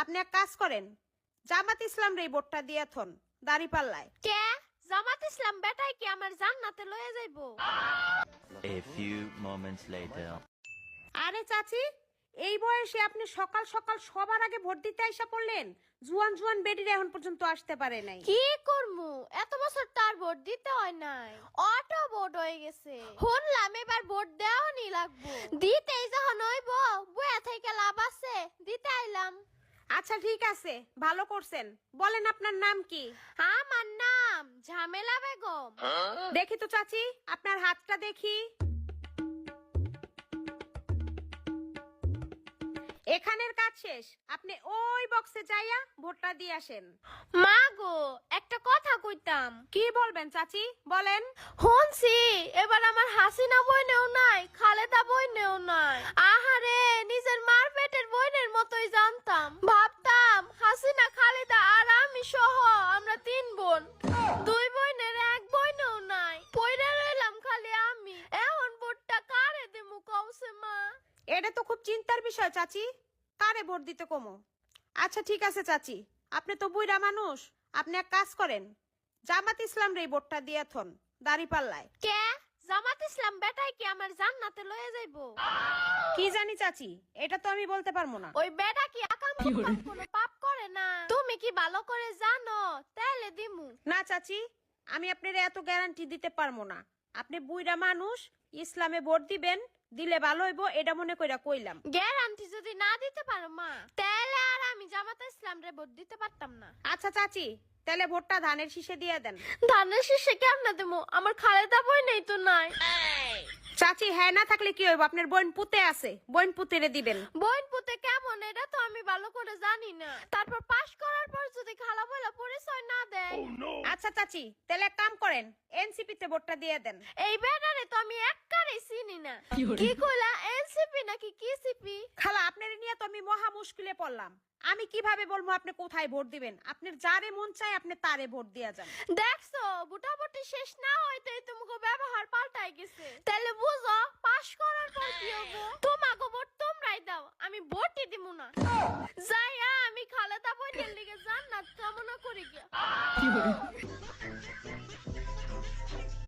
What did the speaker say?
আপনি এক কাজ করেন, জামাত ইসলাম রে ভোটটা দিয়ে থন দাঁড়িপাল্লায়। কে জামাত ইসলাম বেটাই কি আমার জান্নাতে লয়ে যাইবো? A few moments later. আরে চাচি, এই বয়সে আপনি সকাল সকাল সবার আগে ভোট দিতে আইসা পড়লেন। জুয়ান জুয়ান বেডিরা এখন পর্যন্ত আসতে পারে নাই। কি করমু, এত বছর তার ভোট দিতে হয় নাই, অটো ভোট হয়ে গেছে। শুনলাম এবার ভোট দেওয়া নি লাগবো। দিতেই যখন হইব বয়া থেকে লাভ আছে, দিতে আইলাম। আচ্ছা ঠিক আছে, ভালো করছেন। বলেন আপনার নাম কি? আমার নাম ঝামেলা বেগম। দেখি তো চাচি, আপনার হাতটা দেখি। এখানের কাজ শেষ, আপনি ওই বক্সে যাইয়া ভোটটা দিয়ে আসেন। মা গো, একটা কথা কইতাম। কি বলবেন চাচি, বলেন। শুনছি এবার আমার হাসিনা বইনেও নাই, খালেদা বইনেও নাই। আহারে, নিজের মার পেটের বইনের মতোই জানতাম। ভাবতাম হাসিনা, খালেদা আর আমি সহ আমরা 3 বোন। 2 বোনের এক বইনেও নাই, পইরা রইলাম খালি আমি। এখন ভোটটা কারে দেমু কওছে মা? এটা তো খুব চিন্তার বিষয় চাচি, কারে ভোট দিতে কমো। আচ্ছা ঠিক আছে চাচি, আপনি তো বুইড়া মানুষ, আপনি এক কাজ করেন, জামাত ইসলাম রে ভোটটা দিয়ে থন দাঁড়িপাল্লায়। কে জামাত ইসলাম বেটাই কি আমার জান্নাতে লয়ে যাইবো? কি জানি চাচি, এটা তো আমি বলতে পারবো না। ওই বেটা কি আকাম কুকাম কোনো পাপ করে না? তুমি কি ভালো করে জানো? তাইলে দিমু। না চাচি, আমি আপনার এত গ্যারান্টি দিতে পারবো না। আপনি বুইড়া মানুষ, ইসলামে ভোট দিবেন, দিলে ভালো হইব, এটা মনে কইরা কইলাম। গ্যারান্টি যদি না দিতে পারো মা, তাহলে আর আমি জামাত ইসলাম রে ভোট দিতে পারতাম না। আচ্ছা চাচি, তাহলে ভোটটা ধানের শীষে দিয়ে দেন। ধানের শীষে কেমনে দেবো? আমার খালেদা বই নেই তো নাই। চাচি, হ্যাঁ না থাকলে কি হইব, আপনার বোন পুতে আছে, বোন পুতেরে দিবেন। বোন পুতে কেমন এটা তো আমি ভালো করে জানি না। তারপর পাশ করার পর যদি খালা বলা পরিচয় না দেয়। আচ্ছা চাচি, তাহলে এক কাম করেন, এনসিপি তে ভোটটা দিয়ে দেন। এই বেটারে তো আমি একবারেই চিনি না। কি কইলা, এনসিপি নাকি কিসিপি? খালা, আপনার নিয়ে তো আমি মহা মুশকিলে পড়লাম। আমি কিভাবে বলবো আপনি কোথায় ভোট দিবেন? আপনার যারে মন চায় আপনি তারে ভোট দিয়া যান। দেখছো, বুটাবুটি শেষ না হইতেই তোমাকে ব্যবহার পাল্টাই গেছে। তাহলে বুঝো পাশ করার পর কি হবো? তোমাকে ভোট তোমরাই দাও, আমি ভোটই দিব না। যাই আমি খালেদা বইনের লিগে জান্নাত কামনা করি গিয়া।